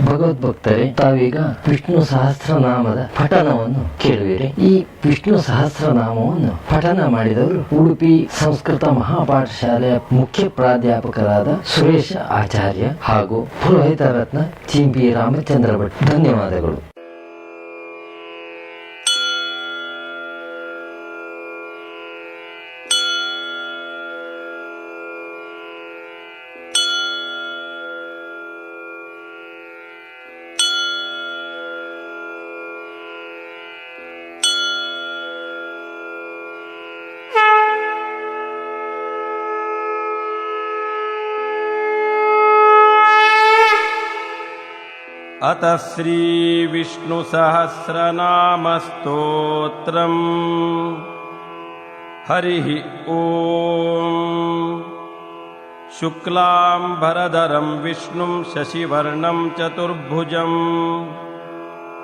ಭಗವದ್ಭಕ್ತರೇ, ತಾವೀಗ ವಿಷ್ಣು ಸಹಸ್ರನಾಮದ ಪಠನವನ್ನು ಕೇಳುವಿರಿ. ಈ ವಿಷ್ಣು ಸಹಸ್ರನಾಮವನ್ನು ಪಠನ ಮಾಡಿದವರು ಉಡುಪಿ ಸಂಸ್ಕೃತ ಮಹಾಪಾಠಶಾಲೆಯ ಮುಖ್ಯ ಪ್ರಾಧ್ಯಾಪಕರಾದ ಸುರೇಶ ಆಚಾರ್ಯ ಹಾಗೂ ಪುರೋಹಿತ ರತ್ನ ಚಿಂಪಿ ರಾಮಚಂದ್ರ ಭಟ್. ಧನ್ಯವಾದಗಳು. अतः श्रीविष्णुसहस्रनामस्तोत्रम् हरिः ॐ। शुक्लाम्बरधरं विष्णुं शशिवर्णं चतुर्भुजं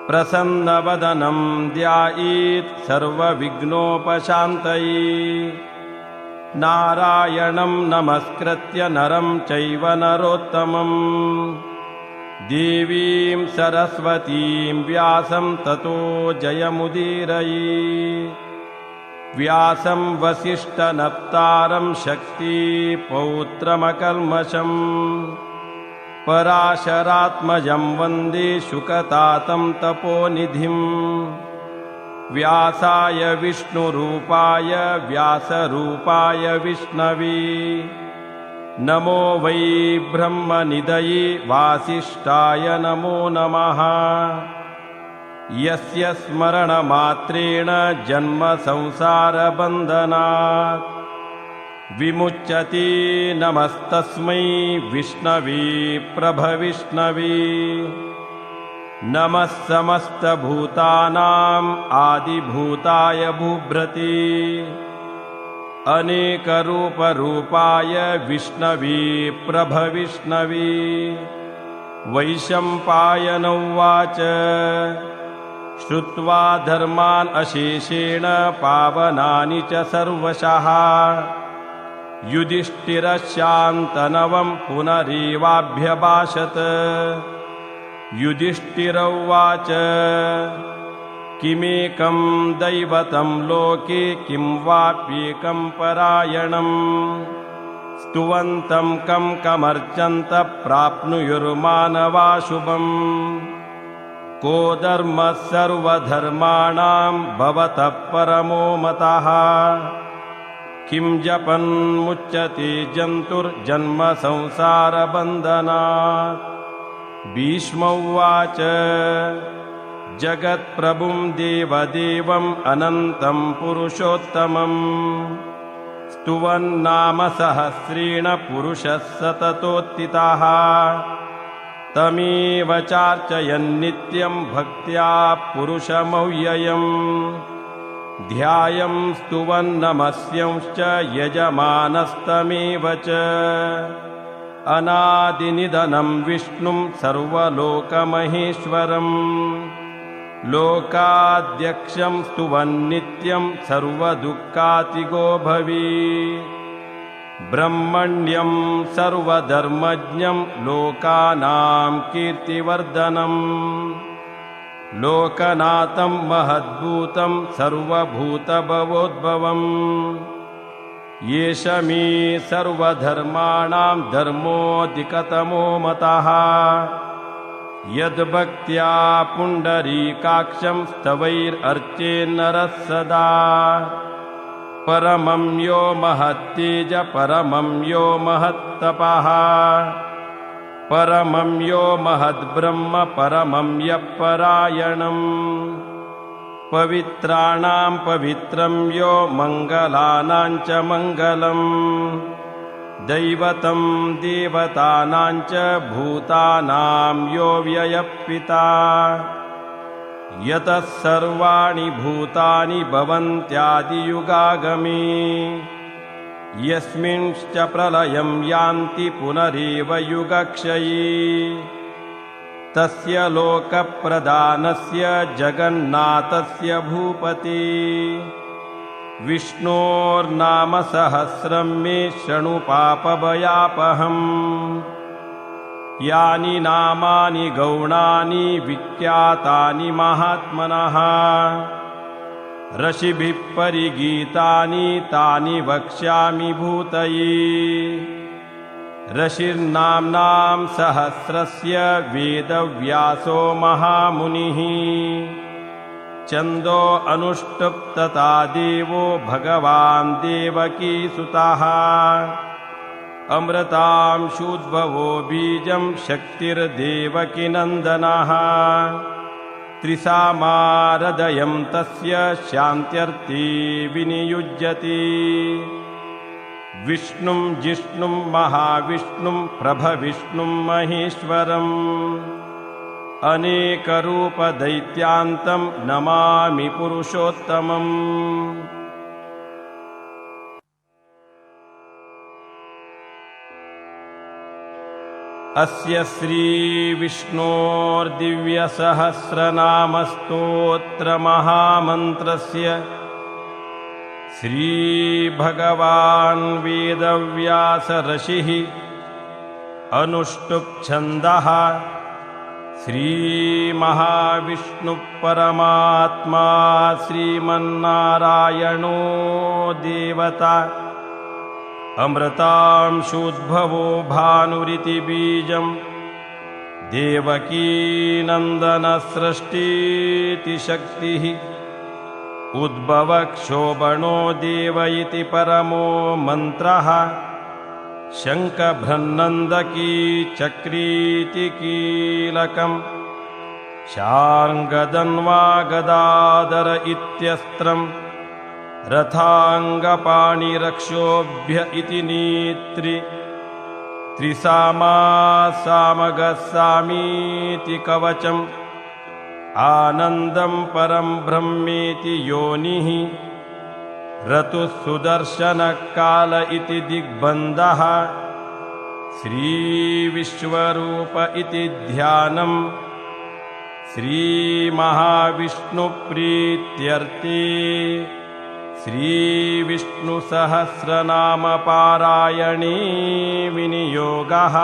प्रसन्नवदनं ध्यायेत् सर्वविघ्नोपशान्तये। नारायणं नमस्कृत्य नरं चैव नरोत्तमम् देवीं सरस्वतीं व्यासं ततो जयमुदीरये। व्यासं वसिष्ठनप्तारं शक्तिपौत्रमकल्मषम् पराशरात्मजं वन्दे शुकतातं तपोनिधिं। व्यासाय विष्णुरूपाय व्यासरूपाय विष्णवे नमो वै ब्रह्मनिधये वासिष्ठाय नमो नमः। यस्य स्मरणमात्रेण जन्म संसारबन्धनात् विमुच्यते। नमस्तस्मै विष्णवे प्रभविष्णवे। नमः समस्तभूतानां आदिभूताय भूभृते अनेकरूपरूपाय विष्णवे प्रभविष्णवे। वैशम्पायन उवाच श्रुत्वा धर्मान् अशेषेण पावनानि च सर्वशः युधिष्ठिरशान्तनवं पुनरेवाभ्यभाषत। युधिष्ठिर उवाच किमेकं दैवतं लोके किं वाप्येकं परायणम् स्तुवन्तं कं कमर्चन्त प्राप्नुयुर्मानवा शुभम्। को धर्मः सर्वधर्माणां भवतः परमो मतः किं जपन्मुच्यते जन्तुर्जन्म संसारबन्धनात्। भीष्म उवाच जगत्प्रभुं देवदेवम् अनन्तं पुरुषोत्तमम् स्तुवन्नाम सहस्रेण पुरुषः सततोत्थितः। तमेव चार्चयन्नित्यं भक्त्या पुरुषमव्ययम् ध्यायं स्तुवन्नमस्यंश्च यजमानस्तमेव च। अनादिनिधनं विष्णुं सर्वलोकमहेश्वरम् लोकाध्यक्षं स्तुवन्नित्यं सर्वदुःखातिगो भवेत्। ब्रह्मण्यं सर्वधर्मज्ञं लोकानां कीर्तिवर्धनम् लोकनाथं महद्भूतं सर्वभूतभवोद्भवम्। येष मे सर्वधर्माणां धर्मोऽधिकतमो मतः यद्भक्त्या पुण्डरीकाक्षं स्तवैरर्चेन्नरः सदा। परमं यो महत्तेज परमं यो महत्तपः परमं यो महद्ब्रह्म परमं यः परायणम्। पवित्राणां पवित्रं यो मङ्गलानां च मङ्गलम् दैवतं देवतानां च भूतानां यो व्ययः यतः सर्वाणि भूतानि भवन्त्यादियुगागमे यस्मिंश्च प्रलयं यान्ति पुनरेव युगक्षये। तस्य लोकप्रधानस्य जगन्नाथस्य भूपते विष्णोर्नाम सहस्रं मे शृणु पापभयापहम्। यानि नामानि गौणानि विख्यातानि महात्मनः ऋषिभिः परिगीतानि तानि वक्ष्यामि भूतये। ऋषिर्नाम्नां सहस्रस्य वेदव्यासो महामुनिः छन्दो अनुष्टुप् तथा देवो भगवान् देवकीसुतः अमृतांशूद्भवो बीजं शक्तिर्देवकीनन्दनः त्रिसामारदयं तस्य शान्त्यर्थे विनियुज्यते। विष्णुं जिष्णुं महाविष्णुं प्रभविष्णुं महेश्वरम् अनेकरूपदैत्यान्तं नमामि पुरुषोत्तमम्। अस्य श्रीविष्णोर्दिव्यसहस्रनामस्तोत्रमहामन्त्रस्य श्रीभगवान् वेदव्यास ऋषिः अनुष्टुप्छन्दः श्रीमहाविष्णुपरमात्मा श्रीमन्नारायणो देवता अमृतांशूद्भवो भानुरिति बीजं देवकीनन्दनसृष्टीति शक्तिः उद्भवक्षोभणो देव इति परमो मन्त्रः शङ्खभ्रन्नन्दकी चक्रीति कीलकम् शार्ङ्गधन्वा गदाधर इत्यस्त्रम् रथाङ्गपाणिरक्षोभ्य इति नेत्रि त्रिसामा सामगस्सामीति कवचम् आनन्दं परं ब्रह्मेति योनिः ऋतुः सुदर्शनकाल इति दिग्बन्धः श्रीविश्वरूप इति ध्यानम् श्रीमहाविष्णुप्रीत्यर्थे श्रीविष्णुसहस्रनामपारायणे विनियोगः।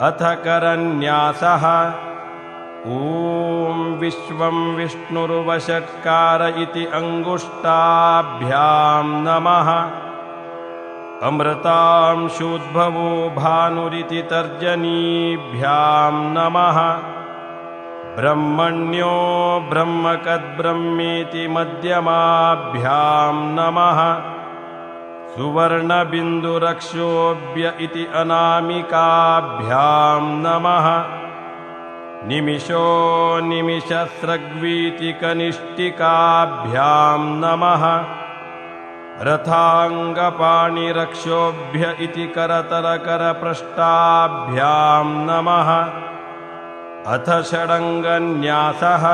अथ करन्यासः ॐ विश्वं विष्णुर्वषट्कार इति अङ्गुष्ठाभ्यां नमः। अमृतांशूद्भवो भानुरिति तर्जनीभ्यां नमः। ब्रह्मण्यो ब्रह्मकद्ब्रह्मेति मध्यमाभ्यां नमः। सुवर्णबिन्दुरक्षोभ्य इति अनामिकाभ्यां नमः। निमिषो निमिषस्रग्वीति कनिष्ठिकाभ्यां नमः। रथाङ्गपाणिरक्षोभ्य इति करतलकरपृष्ठाभ्यां नमः। अथ षडङ्गन्यासः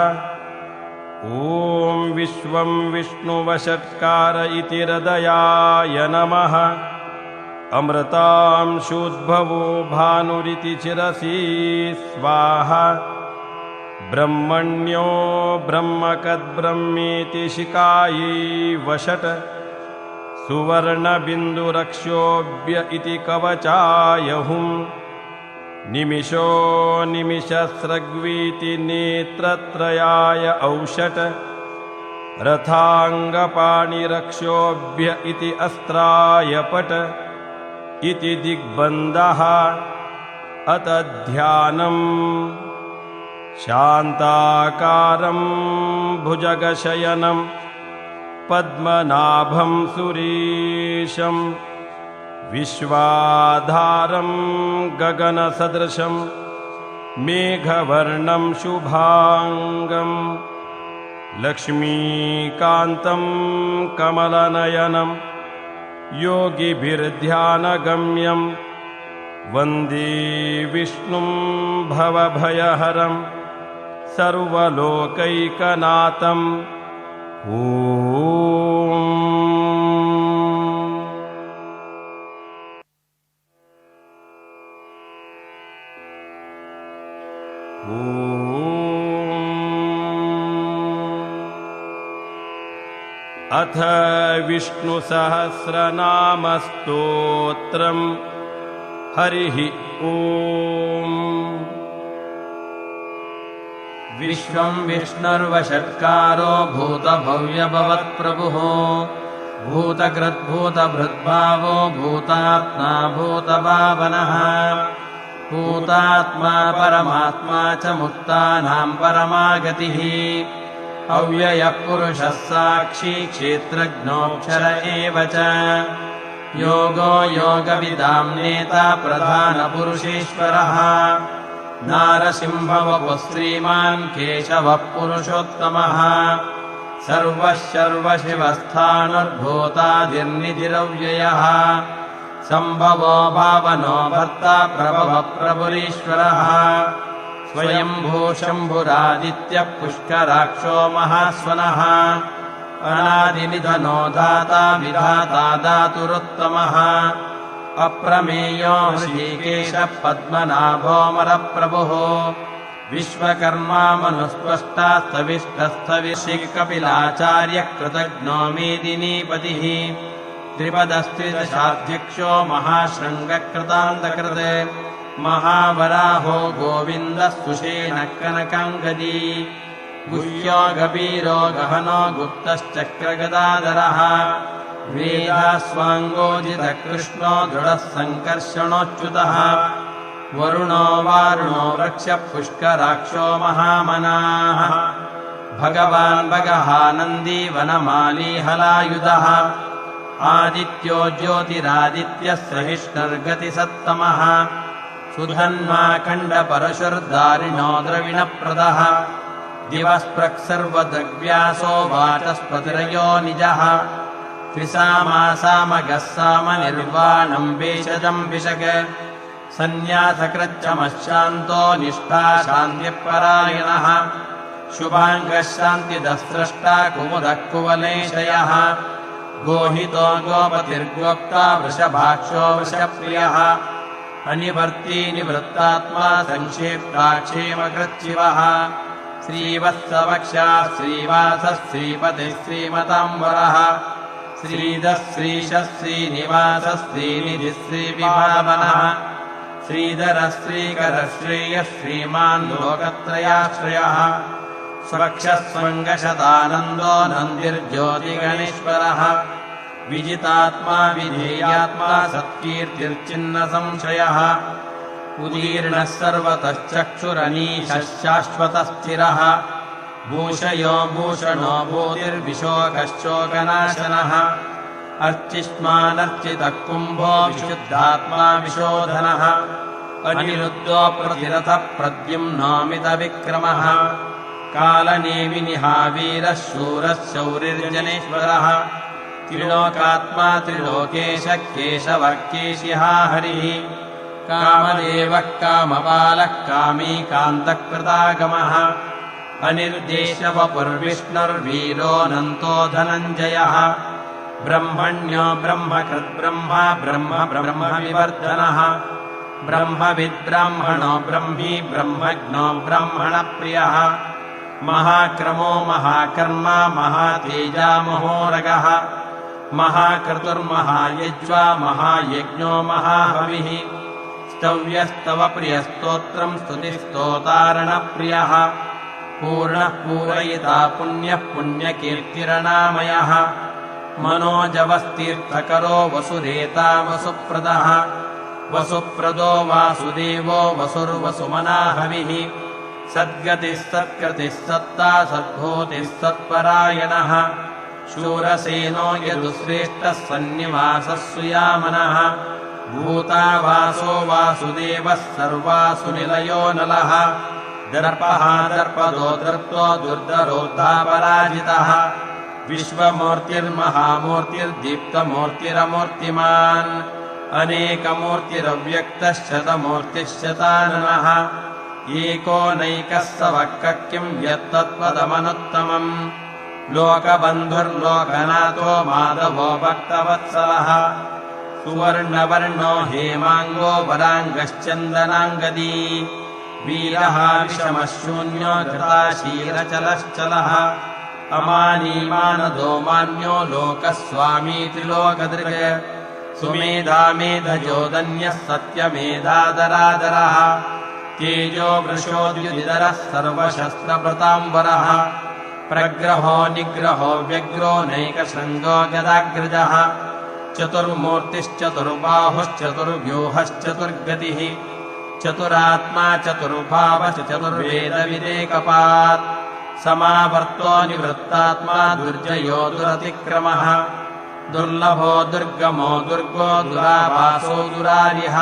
ॐ विश्वं विष्णुवषट्कार इति हृदयाय नमः। अमृतांशूद्भवो भानुरिति शिरसि स्वाहा। ब्रह्मण्यो ब्रह्मकद्ब्रह्मेति शिखायै वषट्। सुवर्णबिन्दुरक्षोभ्य इति कवचाय हुम्। निमिषो निमिषस्रग्वीति नेत्रत्रयाय औषट्। रथाङ्गपाणिरक्षोभ्य इति अस्त्राय पट् इति दिग्बन्धः। अत ध्यानम् शान्ताकारं भुजगशयनं पद्मनाभं सुरेशं विश्वाधारं गगनसदृशं मेघवर्णं शुभांगं लक्ष्मीकान्तं कमलनयनं योगिभिर्ध्यानगम्यं वन्दे विष्णुं भवभयहरं सर्वलोकैकनाथम्। अथ विष्णुसहस्रनामस्तोत्रम् हरिः ॐ। विश्वं विष्णुर्वषट्कारो भूतभव्यभवत्प्रभुः भूतकृद्भूतभृद्भावो भूतात्मा भूतभावनः भूतात्मा परमात्मा च मुक्तानां परमागतिः अव्ययः पुरुषः साक्षी क्षेत्रज्ञोऽक्षर एव च योगो योगविदां नेता प्रधानपुरुषेश्वरः नारसिंहवपुः श्रीमान् केशवः पुरुषोत्तमः सर्वः सर्वशिवस्थाणुर्भूतादिर्निधिरव्ययः सम्भवो भावनो भर्ता प्रभवः प्रभुरीश्वरः स्वयंभू शम्भुरादित्यः पुष्कराक्षो महास्वनः अनादिनिधनो दाता विधाता दातुरुत्तमः अप्रमेयो ऋषिकेशः पद्मनाभोऽमरप्रभुः विश्वकर्मा मनुस्पष्टा स्थविष्टस्थविषिः कपिलाचार्यः कृतघ्नो मेदिनीपतिः त्रिपदस्त्रिदशाध्यक्षो महाशृङ्गकृतान्तकृत् महावराहो गोविन्दः सुषेणः कनकाङ्गदी गुह्यो गभीरो गहनो गुप्तश्चक्रगदाधरः वेदास्वाङ्गोजितः कृष्णो दृढः सङ्कर्षणोच्युतः वरुणो वारुणो वृक्षः पुष्कराक्षो महामनाः भगवान् भगहानन्दी वनमाली हलायुधः आदित्यो ज्योतिरादित्यः सहिष्णुर्गतिसत्तमः सुधन्वा खण्डपरशुर्दारिणो द्रविणप्रदः दिवस्पृक्सर्वदग्व्यासो वाचस्पतिरयो निजः त्रिसामासामगः सामनिर्वाणं भेषजं भिषक् सन्न्यासकृच्छमशान्तो निष्ठा शान्तिपरायणः शुभाङ्गः शान्तिदस्रष्टा कुमुदः कुवलेशयः गोहितो गोपतिर्गोप्ता वृषभाक्षो वृषप्रियः अनिवर्ती निवृत्तात्मा संक्षेप्ताक्षेमकृच्छिवः श्रीवत्सवक्षा श्रीवासः श्रीपतिः श्रीमताम्बरः श्रीधः श्रीशः श्रीनिवासः श्रीनिधिः श्रीविभावनः श्रीधरः श्रीकरः श्रेयः श्रीमान् लोकत्रयाश्रयः स्वक्षः स्वङ्गशतानन्दो नन्दिर्ज्योतिगणेश्वरः विजितात्मा विधेयात्मा सत्कीर्तिर्चिन्नसंशयः उदीर्णः सर्वतश्चक्षुरनीशः शाश्वतस्थिरः भूषयो भूषणो भूतिर्विशोकश्चोकनाशनः अर्चिष्मानर्चितः कुम्भो विशुद्धात्मा विशोधनः अनिरुद्धो प्रतिरथः प्रद्युम्नोमितविक्रमः कालनेमिनिहावीरः शूरः शौरिर्जनेश्वरः त्रिलोकात्मा त्रिलोकेशः केशवः केशिहा हरिः कामदेवः कामपालः कामी कान्तकृतागमः अनिर्देशवपुर्विष्णुर्वीरोऽनन्तो धनञ्जयः ब्रह्मण्यो ब्रह्मकृद्ब्रह्मा ब्रह्म ब्रह्मविवर्धनः ब्रह्मविद्ब्राह्मणो ब्रह्मी ब्रह्मज्ञो ब्राह्मणप्रियः महाक्रमो महाकर्मा महातेजा महोरगः महाक्रतुर्महायज्वा महायज्ञो महाहविः स्तव्यस्तवप्रियस्तोत्रम् स्तुतिस्तोतारणप्रियः पूर्णः पूरयिता पुण्यः पुण्यकीर्तिरनामयः मनोजवस्तीर्थकरो वसुरेता वसुप्रदः वसुप्रदो वासुदेवो वसुर्वसुमनाहविः सद्गतिः सत्कृतिः सत्ता सद्भूतिः सत्परायणः शूरसेनो यदुश्रेष्ठः सन्निवासः सुयामनः भूतावासो वासुदेवः सर्वासुनिलयो नलः दर्पः दर्पदो दर्पो दुर्धरोद्धापराजितः विश्वमूर्तिर्महामूर्तिर्दीप्तमूर्तिरमूर्तिमान् अनेकमूर्तिरव्यक्तः एको नैकः सवक्कः किं यत्तत्पदमनुत्तमम् लोकबन्धुर्लोकनाथो माधवो भक्तवत्सलः सुवर्णवर्णो हेमाङ्गो वराङ्गश्चन्दनाङ्गदी वीरः विषमः शून्यो धृताशीलचलश्चलः अमानीमानदो मान्यो लोकस्वामी त्रिलोकदृक् सुमेधामेधजोदन्यः सत्यमेधादरादरः तेजो वृषोद्युदितरः सर्वशस्त्रभृताम्बरः प्रग्रहो निग्रहो व्यग्रो नैकशृङ्गो गदाग्रजः चतुर्मूर्तिश्चतुर्बाहुश्चतुर्व्यूहश्चतुर्गतिः चतुरात्मा चतुर्वेदविदेकपात् समावर्तो निवृत्तात्मा दुर्जयो दुरतिक्रमः दुर्लभो दुर्गमो दुर्गो दुराभासो दुरारिः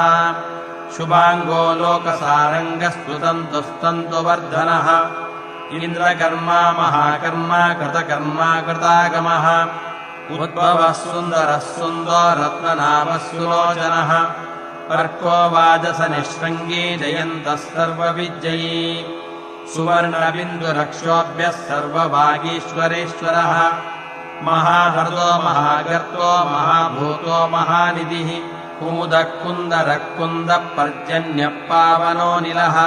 शुभाङ्गो लोकसारङ्गस्तुतन्तुस्तन्तुवर्धनः इन्द्रकर्मा महाकर्मा कृतकर्मा कृतागमः उद्भवः सुन्दरः सुन्दो रत्ननाभः सुलोचनः अर्को वाजसनिःशृङ्गी जयन्तः सर्वविजयी सुवर्णबिन्दुरक्षोभ्यः सर्वभागीश्वरेश्वरः महाहृदो महागर्तो महाभूतो महानिधिः कुमुदः कुन्दरः कुन्दः पर्जन्यः पावनोऽनिलः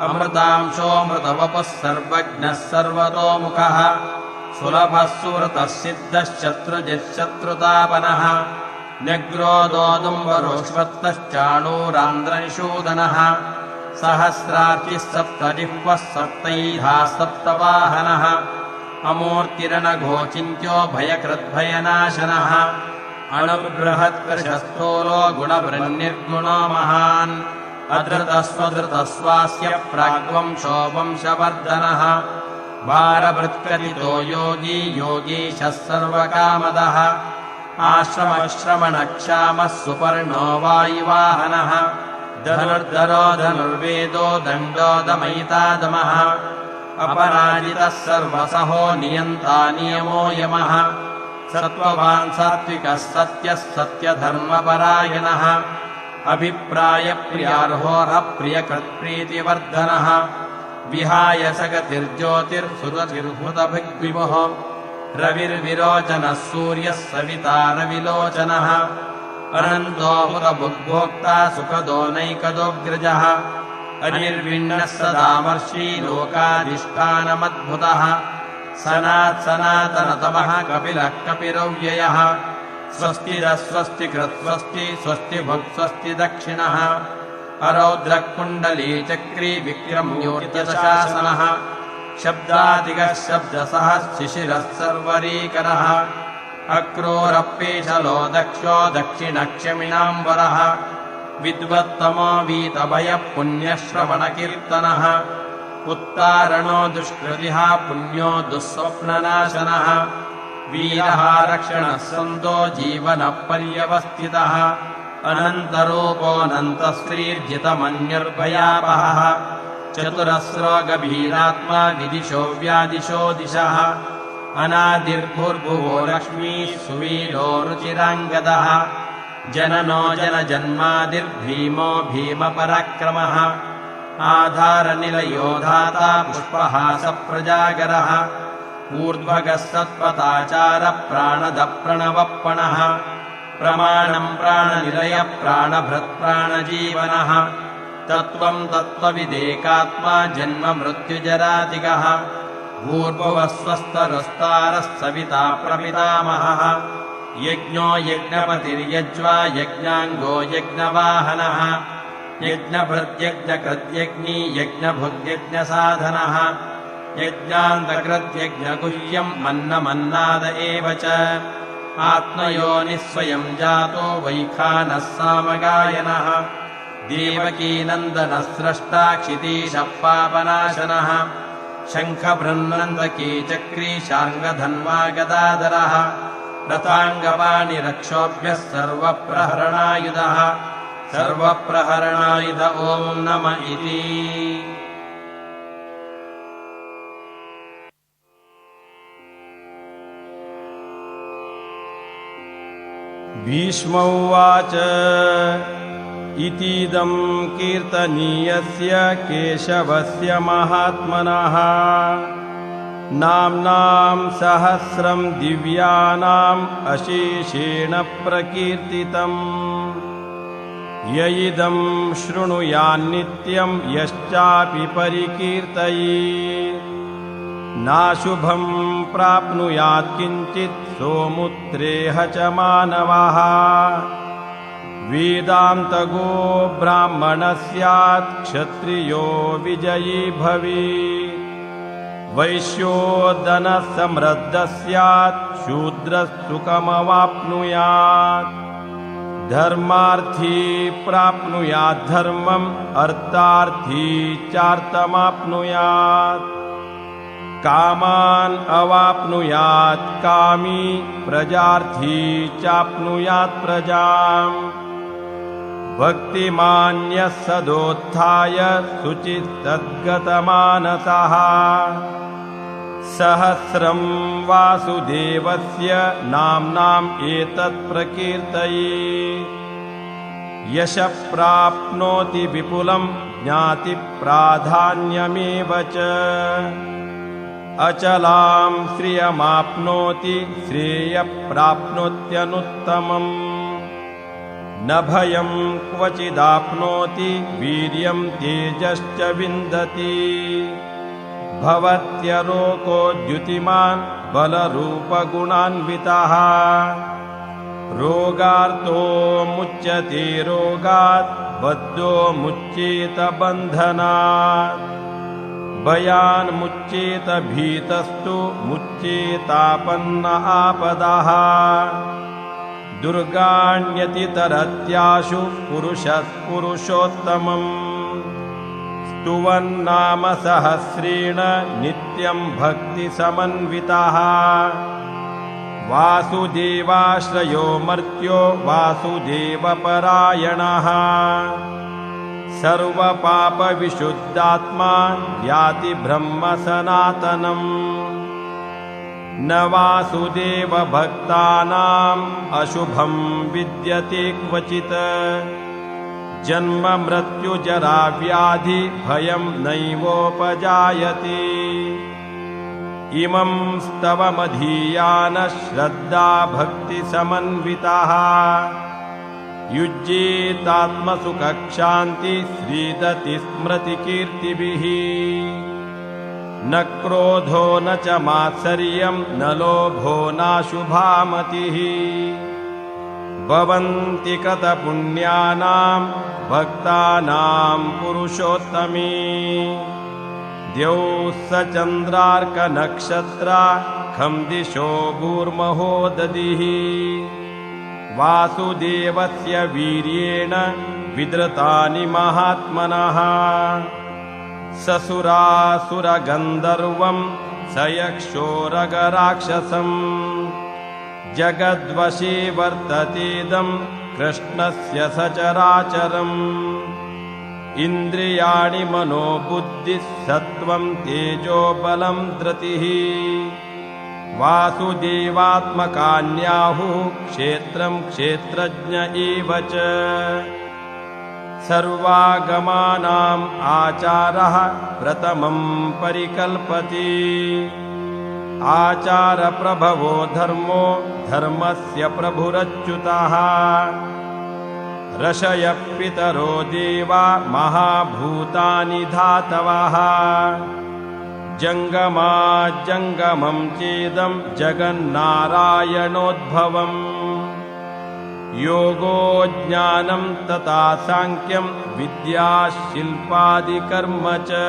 अमृतांशोऽमृतवपुः सर्वज्ञः सर्वतोमुखः सुलभः सुहृतः सिद्धः शत्रुजिच्छत्रुतापनः न्यग्रोदोदुम्बरोश्वत्तश्चाणूरान्द्रनिषूदनः सहस्रार्चिः सप्तजिह्वः सप्तैधाः सप्तवाहनः अमूर्तिरनघोचिन्त्यो भयकृद्भयनाशनः अणुबृहत्कृशस्थूलो गुणभृन्निर्गुणो महान् अधृतस्वधृतस्वास्य प्राग्वंशो वंशवर्धनः भारभृत्कथितो योगी योगीशः सर्वकामदः आश्रमश्रमणक्षामः सुपर्णो वायुवाहनः धनुर्धरो धनुर्वेदो दण्डो दमयितादमः अपराजितः सर्वसहो नियन्ता नियमो यमः सत्त्ववान् सात्विकः सत्यः सत्यधर्मपरायणः अभिप्रायप्रियार्होरप्रियकृत्प्रीतिवर्धनः विहाय सगतिर्ज्योतिर्सुरतिर्हुतभिग्विमुः रविर्विरोचनः सूर्यः सविता रविलोचनः अनन्तो हुतभुग्भोक्ता सुखदो नैकदोऽग्रजः अनिर्विण्णः सदामर्षी लोकाधिष्ठानमद्भुतः सनात्सनातनतमः कपिलः कपिरव्ययः स्वस्तिरः स्वस्तिकृत्स्वस्ति स्वस्ति भुक्स्वस्ति दक्षिणः अरौद्रः कुण्डली चक्री विक्रम्योतिशासनः शब्दादिगः शब्दसः शिशिरः सर्वरीकरः अक्रूरपेशलो दक्षो दक्षिणक्षमिणाम्बरः विद्वत्तमो वीतभयः पुण्यश्रवणकीर्तनः उत्तारणो दुष्कृतिः पुण्यो दुःस्वप्ननाशनः वीरः रक्षणः सन्तो जीवनः पर्यवस्थितः अनन्तरूपोऽनन्तश्रीर्जितमन्युर्भयापहः चतुरस्रो गभीरात्मा विदिशो व्यादिशो दिशः अनादिर्भुर्भुवो लक्ष्मीः सुवीरो रुचिराङ्गदः जननो जनजन्मादिर्भीमो भीमपराक्रमः आधारनिलयो धाता पुष्पहासप्रजागरः ऊर्ध्वगः सत्पथाचारः प्राणदः प्रणवप्पणः प्रमाणम् प्राणनिलयः प्राणभृत्प्राणजीवनः तत्त्वम् तत्त्वविदेकात्मा जन्म मृत्युजरातिगः भूर्भुवः स्वस्तरस्तारः सविता प्रपितामहः यज्ञो यज्ञपतिर्यज्वा यज्ञाङ्गो यज्ञवाहनः यज्ञभृद्यज्ञकृद्यज्ञी यज्ञभुग्यज्ञसाधनः यज्ञान्तकृद्यज्ञगुह्यम् मन्नमन्नाद एव च आत्मयोनिः स्वयं जातो वैखानः सामगायनः देवकीनन्दनः स्रष्टा क्षितीशः पापनाशनः शङ्खबृन्नन्दकी चक्री शार्ङ्गधन्वा गदाधरः रथाङ्गपाणिरक्षोभ्यः सर्वप्रहरणायुधः सर्वप्रहरणायुध ॐ नम इति। भीष्म उवाच इतीदं कीर्तनीयस्य केशवस्य महात्मनः नाम्नां सहस्रं दिव्यानाम् अशेषेण प्रकीर्तितम् य इदं शृणुयान्नित्यं यश्चापि परिकीर्तयेत् नाशुभं प्राप्नुयात् किञ्चित् सोमुत्रेह च मानवः वेदान्तगो ब्राह्मणः स्यात् क्षत्रियो विजयी भवेत् वैश्यो धनः समृद्धः स्यात् शूद्रः सुखमवाप्नुयात् धर्मार्थी प्राप्नुयात् धर्मम् अर्थार्थी चार्थमाप्नुयात् कामान् अवाप्नुयात् कामी प्रजार्थी चाप्नुयात् प्रजाम् भक्तिमान्यः सदोत्थाय शुचिस्तद्गतमानसः सहस्रं वासुदेवस्य नाम्नाम् एतत् प्रकीर्तये यशः प्राप्नोति विपुलं ज्ञातिप्राधान्यमेव च अचलां श्रियमाप्नोति श्रेयप्राप्नोत्यनुत्तमम् न भयं क्वचिदाप्नोति वीर्यं तेजश्च विन्दति भवत्यरोको द्युतिमान् बलरूपगुणान्वितः रोगार्तो मुच्यते रोगात् बद्धो मुच्येत बन्धनात् भयान् मुच्येत भीतस्तु मुच्येतापन्न आपदः दुर्गाण्यतितरत्याशु पुरुषः पुरुषोत्तमम् स्तुवन्नाम सहस्रेण नित्यं भक्तिसमन्वितः वासुदेवाश्रयो मर्त्यो वासुदेवपरायणः सर्वपापविशुद्धात्मा याति ब्रह्म सनातनम् न वासुदेवभक्तानाम् अशुभं विद्यते क्वचित् जन्म मृत्युजरा व्याधि भयं नैवोपजायते इमं स्तवमधीयानः श्रद्धा भक्तिसमन्वितः युज्येतात्मसुखक्षान्ति श्रीदति स्मृतिकीर्तिभिः न क्रोधो न च मात्सर्यं न लोभो नाशुभामतिः भवन्ति कृतपुण्यानां भक्तानां पुरुषोत्तमे द्यौः स चन्द्रार्कनक्षत्रा खं दिशो भूर्महो दधिः वासुदेवस्य वीर्येण विधृतानि महात्मनः ससुरासुरगन्धर्वं स यक्षोरगराक्षसम् जगद्वशे वर्ततेदं कृष्णस्य सचराचरम् इन्द्रियाणि मनोबुद्धिः सत्त्वं तेजो बलं धृतिः वासुदेवात्मकान्याहुः क्षेत्रं क्षेत्रज्ञ एव च सर्वागमानाम् आचारः प्रथमं परिकल्पते आचारप्रभवो धर्मो धर्मस्य प्रभुरच्युतः ऋषयः पितरो देवा महाभूतानि धातवः जङ्गमा जङ्गमं चेदं जगन्नारायणोद्भवम् योगो ज्ञानं तथा साङ्ख्यं विद्या शिल्पादिकर्म च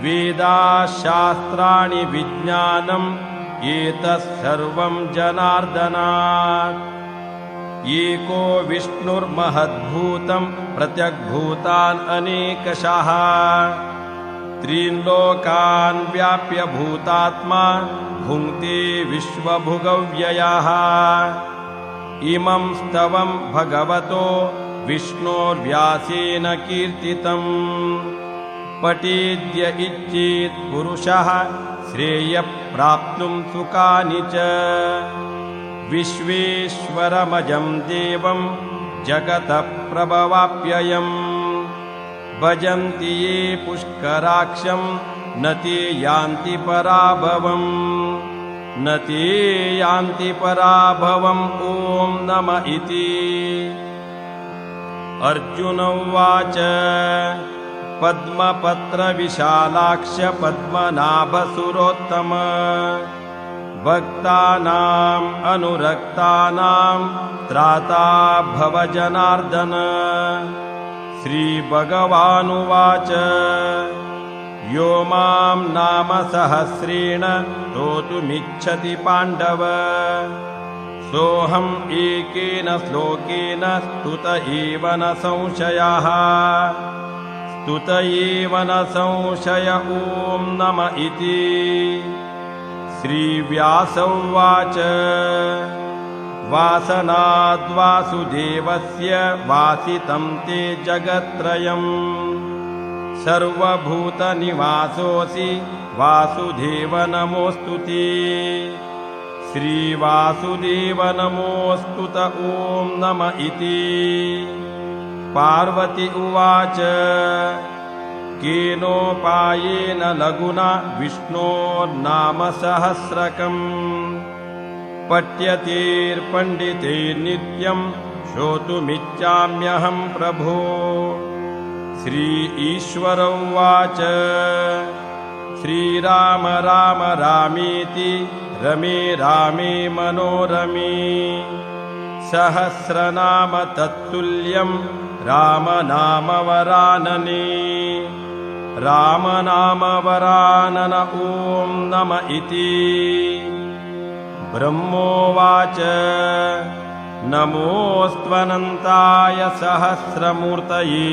वेदाशास्त्राणि विज्ञानम् एतत् सर्वं जनार्दनात् एको विष्णुर्महद्भूतं प्रत्यग्भूतान् अनेकशः त्रीन् लोकान् व्याप्य भूतात्मा भुङ्क्ते विश्वभुगव्ययः इमं स्तवं भगवतो विष्णोर्व्यासेन कीर्तितम् पठेद्य इच्छेत् पुरुषः श्रेयः प्राप्तुं सुखानि च विश्वेश्वरमजं देवं जगतः प्रभवाप्ययम् भजन्ति ये पुष्कराक्षं न ते यान्ति पराभवम् न ते यान्ति पराभवम् ॐ नम इति। अर्जुन उवाच पद्मपत्रविशालाक्ष पद्मनाभसुरोत्तम भक्तानाम् अनुरक्तानां त्राता भव जनार्दन। श्रीभगवानुवाच यो मां नाम सहस्रेण स्तोतुमिच्छति पाण्डव सोऽहम् एकेन श्लोकेन स्तुत एव न संशयः। स्तुत एव न संशय ॐ नम इति। श्रीव्यास उवाच वासनाद्वासुदेवस्य वासितं ते जगत्त्रयम् सर्वभूतनिवासोऽसि वासुदेव नमोऽस्तु ते। श्रीवासुदेव नमोऽस्तु त ॐ नम इति। पार्वती उवाच केनोपायेन लघुना विष्णोर्नाम सहस्रकम् पठ्यतेर्पण्डितैर्नित्यं श्रोतुमिच्छाम्यहं प्रभो। श्री ईश्वर उवाच श्रीराम राम रामेति रमे रामे मनोरमे सहस्रनाम तत्तुल्यं रामनाम वरानने। रामनाम वरानन ॐ नम इति। ब्रह्मोवाच नमोऽस्त्वनन्ताय सहस्रमूर्तये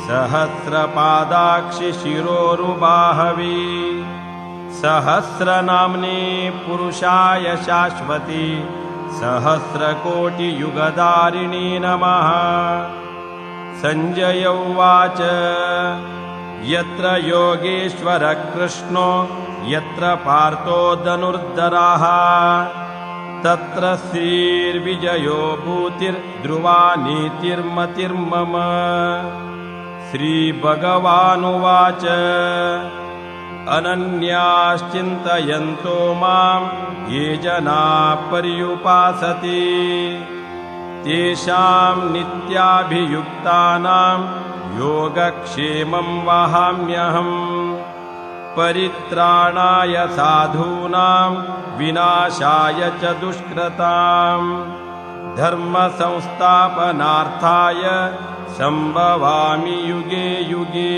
सहस्रपादाक्षि शिरोरुबाहवे सहस्रनाम्ने पुरुषाय शाश्वती सहस्रकोटियुगधारिणे नमः। संजय उवाच यत्र योगेश्वर कृष्णो यत्र पार्थो धनुर्धरः तत्र श्रीर्विजयो भूतिर्ध्रुवा नीतिर्मतिर्मम। श्रीभगवानुवाच अनन्याश्चिन्तयन्तो मां ये जनाः पर्युपासते तेषां नित्याभियुक्तानां योगक्षेमं वहाम्यहम्। परित्राणाय साधूनां विनाशाय च दुष्कृतां धर्मसंस्थापनार्थाय संभवामि युगे युगे।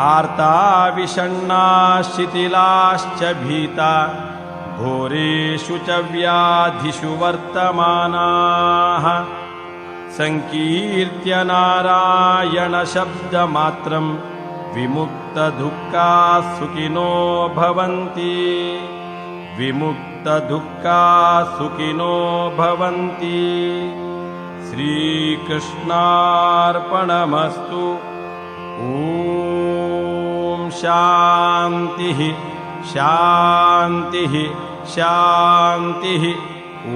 आर्ता विषण्णा शिथिलाश्च भीता घोरेषु च व्याधिषु वर्तमानाः संकीर्त्य नारायणशब्दमात्रं विमुक्तदुःखाः सुखिनो भवन्ति। विमुक्तदुःखाः सुखिनो भवन्ति। श्रीकृष्णार्पणमस्तु। ॐ शान्तिः शान्तिः शान्तिः। ॐ